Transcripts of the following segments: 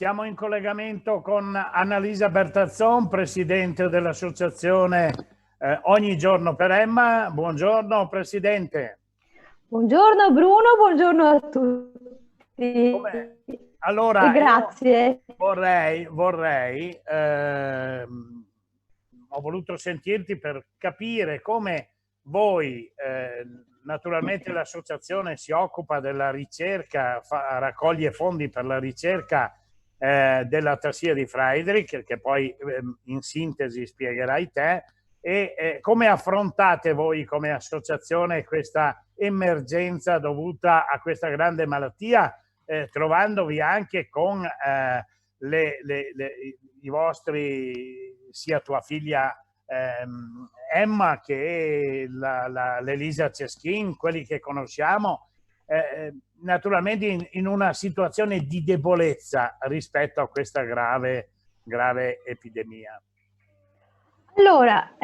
Siamo in collegamento con Annalisa Bertazzon, presidente dell'associazione Ogni Giorno per Emma. Buongiorno Presidente. Buongiorno Bruno, buongiorno a tutti. Allora, E grazie. Ho voluto sentirti per capire come voi, naturalmente l'associazione si occupa della ricerca, raccoglie fondi per la ricerca dell'atassia di Friedreich, che poi in sintesi spiegherai te, e come affrontate voi come associazione questa emergenza dovuta a questa grande malattia, trovandovi anche con i vostri, sia tua figlia Emma che l'Elisa Ceschin, quelli che conosciamo, naturalmente in una situazione di debolezza rispetto a questa grave epidemia. Allora,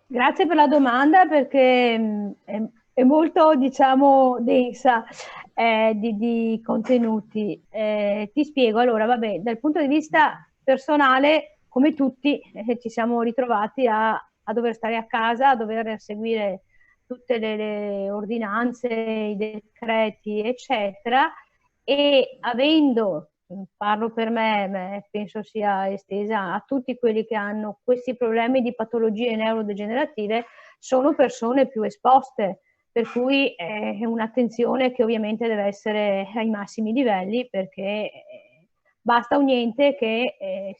grazie per la domanda perché è molto, diciamo, densa di contenuti. Ti spiego, allora, vabbè, dal punto di vista personale, come tutti, ci siamo ritrovati a dover stare a casa, a dover seguire tutte le ordinanze, i decreti, eccetera, e avendo, parlo per me, penso sia estesa a tutti quelli che hanno questi problemi di patologie neurodegenerative, sono persone più esposte, per cui è un'attenzione che ovviamente deve essere ai massimi livelli, perché basta un niente che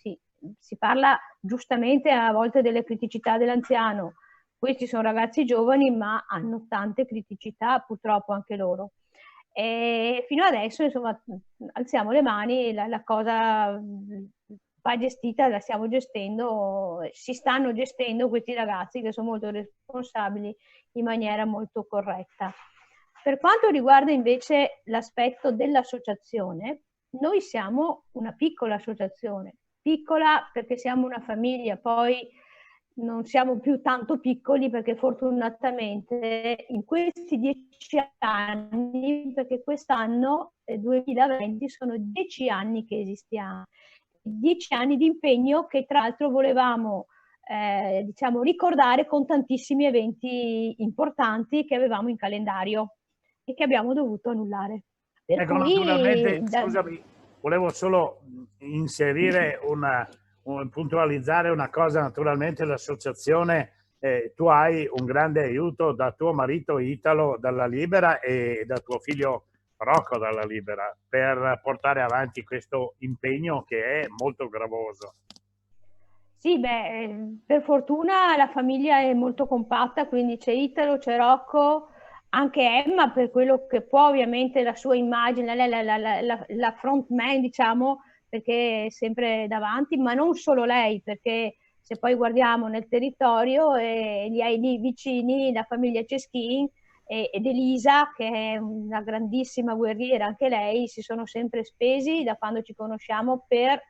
si parla giustamente a volte delle criticità dell'anziano. Questi sono ragazzi giovani ma hanno tante criticità purtroppo anche loro. E fino adesso, insomma, alziamo le mani, la cosa va gestita, la stiamo gestendo, si stanno gestendo questi ragazzi che sono molto responsabili in maniera molto corretta. Per quanto riguarda invece l'aspetto dell'associazione, noi siamo una piccola associazione, piccola perché siamo una famiglia, poi non siamo più tanto piccoli perché fortunatamente in questi 10 anni, perché quest'anno 2020 sono 10 anni che esistiamo, 10 anni di impegno che tra l'altro volevamo diciamo ricordare con tantissimi eventi importanti che avevamo in calendario e che abbiamo dovuto annullare. Per Ecco, cui, naturalmente, scusami, volevo solo inserire puntualizzare una cosa. Naturalmente l'associazione, tu hai un grande aiuto da tuo marito Italo dalla Libera e da tuo figlio Rocco dalla Libera per portare avanti questo impegno che è molto gravoso. Sì, beh, per fortuna la famiglia è molto compatta, quindi c'è Italo, c'è Rocco, anche Emma per quello che può, ovviamente la sua immagine, la frontman, diciamo, perché è sempre davanti, ma non solo lei, perché se poi guardiamo nel territorio li hai lì vicini la famiglia Ceschin ed Elisa, che è una grandissima guerriera, anche lei, si sono sempre spesi da quando ci conosciamo per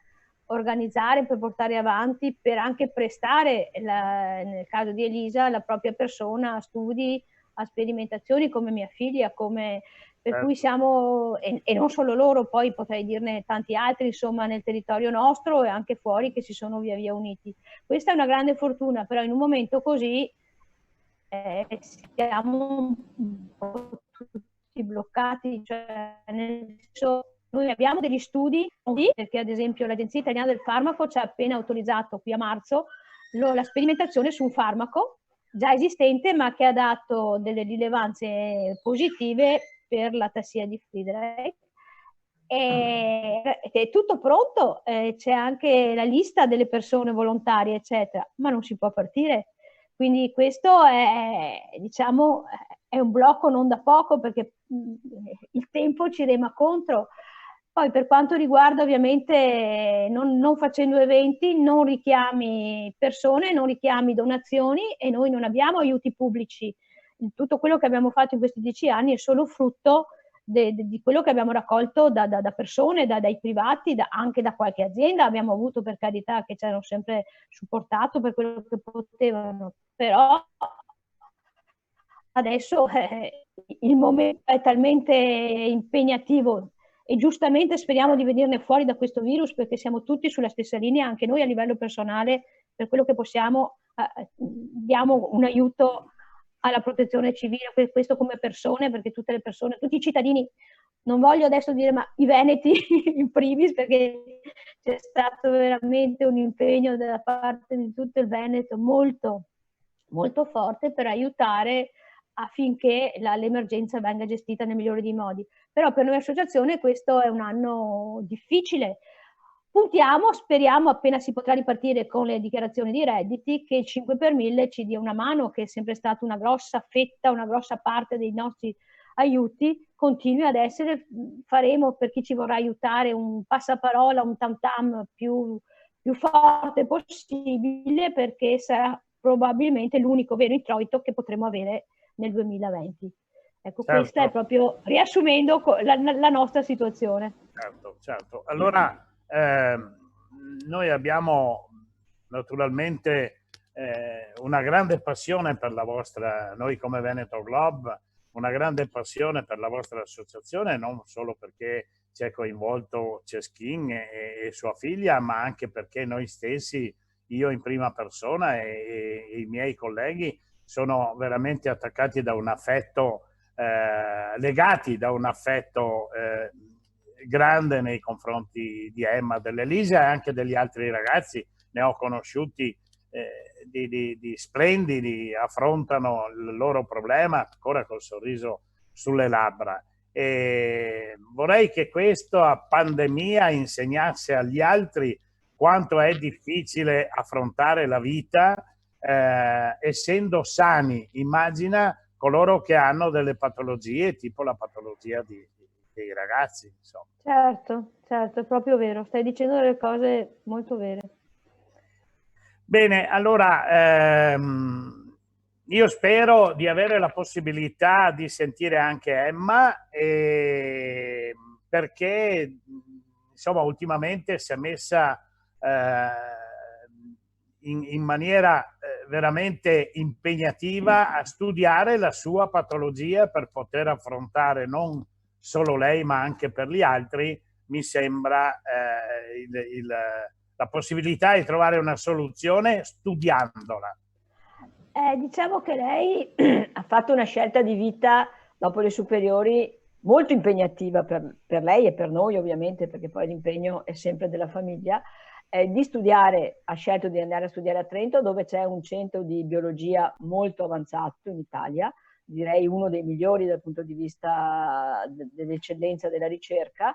organizzare, per portare avanti, per anche prestare, nel caso di Elisa, la propria persona a studi, a sperimentazioni come mia figlia, per cui siamo, e non solo loro, poi potrei dirne tanti altri, insomma, nel territorio nostro e anche fuori che si sono via via uniti. Questa è una grande fortuna, però in un momento così siamo un po' tutti bloccati, cioè nel senso, noi abbiamo degli studi, perché ad esempio l'Agenzia Italiana del Farmaco ci ha appena autorizzato qui a marzo la sperimentazione su un farmaco già esistente ma che ha dato delle rilevanze positive per l'atassia di Friedreich. È tutto pronto, c'è anche la lista delle persone volontarie, eccetera, ma non si può partire. Quindi questo diciamo, è un blocco non da poco perché il tempo ci rema contro. Poi per quanto riguarda ovviamente non facendo eventi, non richiami persone, non richiami donazioni e noi non abbiamo aiuti pubblici. Tutto quello che abbiamo fatto in questi 10 anni è solo frutto di quello che abbiamo raccolto da persone, dai privati, anche da qualche azienda. Abbiamo avuto, per carità, che ci hanno sempre supportato per quello che potevano, però adesso il momento è talmente impegnativo e giustamente speriamo di venirne fuori da questo virus, perché siamo tutti sulla stessa linea, anche noi a livello personale, per quello che possiamo, diamo un aiuto alla protezione civile, questo come persone, perché tutte le persone, tutti i cittadini, non voglio adesso dire ma i veneti in primis, perché c'è stato veramente un impegno da parte di tutto il Veneto molto, molto forte per aiutare affinché l'emergenza venga gestita nel migliore dei modi. Però per noi associazione questo è un anno difficile. Puntiamo, speriamo appena si potrà ripartire con le dichiarazioni di redditi, che il 5 per 1000 ci dia una mano, che è sempre stata una grossa fetta, una grossa parte dei nostri aiuti, continui ad essere. Faremo, per chi ci vorrà aiutare, un passaparola, un tam tam più forte possibile, perché sarà probabilmente l'unico vero introito che potremo avere nel 2020. Ecco, certo. Questa è proprio, riassumendo, la nostra situazione. Certo, certo. Allora, noi abbiamo naturalmente una grande passione per la vostra, noi come Veneto Globe, una grande passione per la vostra associazione, non solo perché c'è coinvolto Ceschin e sua figlia, ma anche perché noi stessi, io in prima persona e i miei colleghi, sono veramente attaccati da un affetto, legati da un affetto grande nei confronti di Emma, dell'Elisa e anche degli altri ragazzi. Ne ho conosciuti di splendidi, affrontano il loro problema ancora col sorriso sulle labbra. E vorrei che questa pandemia insegnasse agli altri quanto è difficile affrontare la vita essendo sani. Immagina coloro che hanno delle patologie, tipo la patologia dei ragazzi, insomma. Certo, certo, è proprio vero, stai dicendo delle cose molto vere. Bene, allora io spero di avere la possibilità di sentire anche Emma, perché insomma ultimamente si è messa in maniera veramente impegnativa a studiare la sua patologia per poter affrontare non solo lei ma anche per gli altri, mi sembra la possibilità di trovare una soluzione studiandola. Diciamo che lei ha fatto una scelta di vita dopo le superiori molto impegnativa per lei e per noi ovviamente, perché poi l'impegno è sempre della famiglia, di studiare, ha scelto di andare a studiare a Trento, dove c'è un centro di biologia molto avanzato in Italia, direi uno dei migliori dal punto di vista dell'eccellenza della ricerca,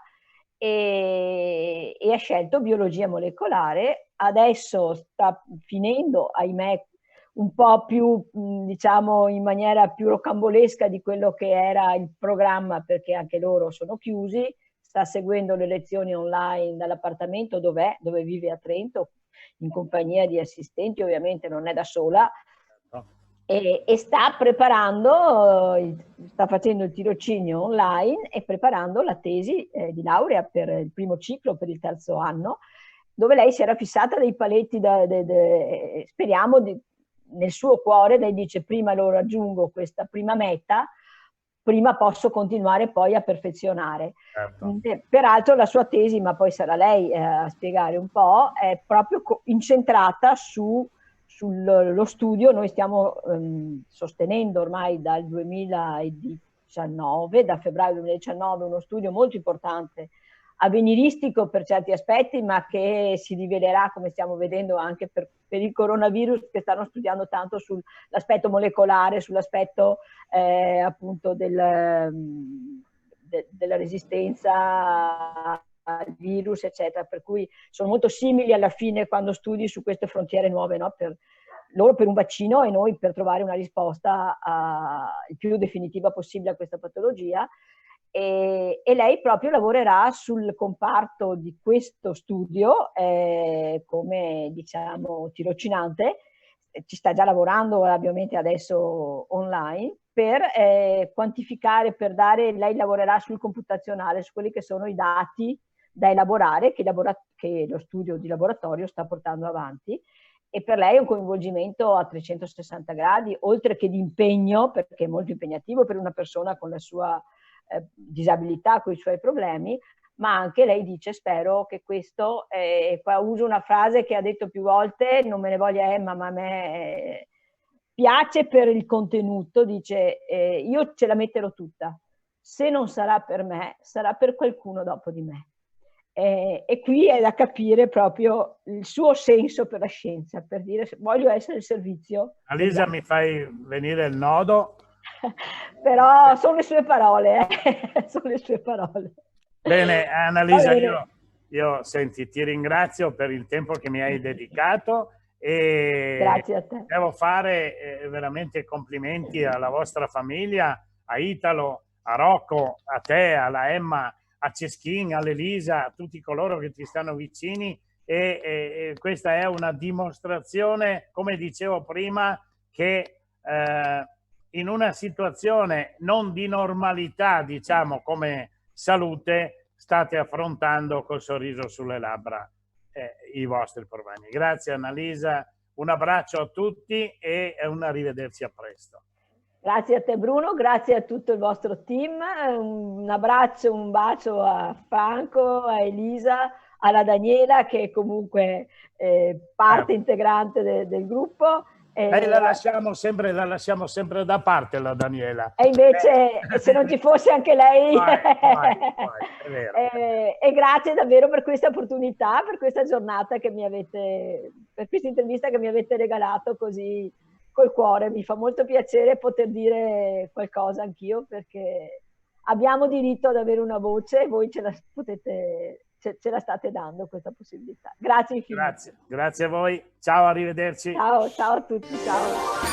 e ha scelto biologia molecolare. Adesso sta finendo, ahimè, un po' più, diciamo, in maniera più rocambolesca di quello che era il programma, perché anche loro sono chiusi. Sta seguendo le lezioni online dall'appartamento dove vive a Trento, in compagnia di assistenti, ovviamente non è da sola, e sta preparando, sta facendo il tirocinio online e preparando la tesi di laurea per il primo ciclo, per il terzo anno, dove lei si era fissata dei paletti, speriamo, nel suo cuore. Lei dice: prima lo raggiungo questa prima meta, prima posso continuare poi a perfezionare. Certo. Peraltro la sua tesi, ma poi sarà lei a spiegare un po', è proprio incentrata sullo studio. Noi stiamo sostenendo ormai dal 2019, da febbraio 2019, uno studio molto importante, avveniristico per certi aspetti, ma che si rivelerà, come stiamo vedendo, anche per il coronavirus, che stanno studiando tanto sull'aspetto molecolare, sull'aspetto appunto della resistenza al virus, eccetera, per cui sono molto simili alla fine quando studi su queste frontiere nuove, no? Loro per un vaccino e noi per trovare una risposta il più definitiva possibile a questa patologia. E lei proprio lavorerà sul comparto di questo studio come, diciamo, tirocinante. Ci sta già lavorando ovviamente adesso online per quantificare, per dare. Lei lavorerà sul computazionale, su quelli che sono i dati da elaborare che lo studio di laboratorio sta portando avanti. E per lei è un coinvolgimento a 360 gradi, oltre che di impegno, perché è molto impegnativo per una persona con la sua disabilità, con i suoi problemi, ma anche lei dice spero che questo, qua uso una frase che ha detto più volte, non me ne voglia Emma, ma a me piace per il contenuto, dice io ce la metterò tutta, se non sarà per me, sarà per qualcuno dopo di me. E qui è da capire proprio il suo senso per la scienza, per dire voglio essere al servizio. Annalisa, mi fai venire il nodo. Però sono le sue parole, sono le sue parole. Bene, Annalisa, io senti, ti ringrazio per il tempo che mi hai dedicato e grazie a te. devo fare veramente complimenti alla vostra famiglia, a Italo, a Rocco, a te, alla Emma, a Ceschin, all'Elisa, a tutti coloro che ti stanno vicini e questa è una dimostrazione, come dicevo prima, che in una situazione non di normalità, diciamo, come salute, state affrontando col sorriso sulle labbra i vostri problemi. Grazie Annalisa, un abbraccio a tutti e un arrivederci a presto. Grazie a te Bruno, grazie a tutto il vostro team, un abbraccio, un bacio a Franco, a Elisa, alla Daniela che è comunque parte integrante del gruppo. La lasciamo sempre da parte la Daniela. E invece se non ci fosse anche lei. È vero. E grazie davvero per questa opportunità, per questa giornata che mi avete, per questa intervista che mi avete regalato così col cuore. Mi fa molto piacere poter dire qualcosa anch'io, perché abbiamo diritto ad avere una voce e voi ce la state dando questa possibilità. Grazie infinite. Grazie a voi. Ciao, arrivederci. Ciao a tutti. Ciao.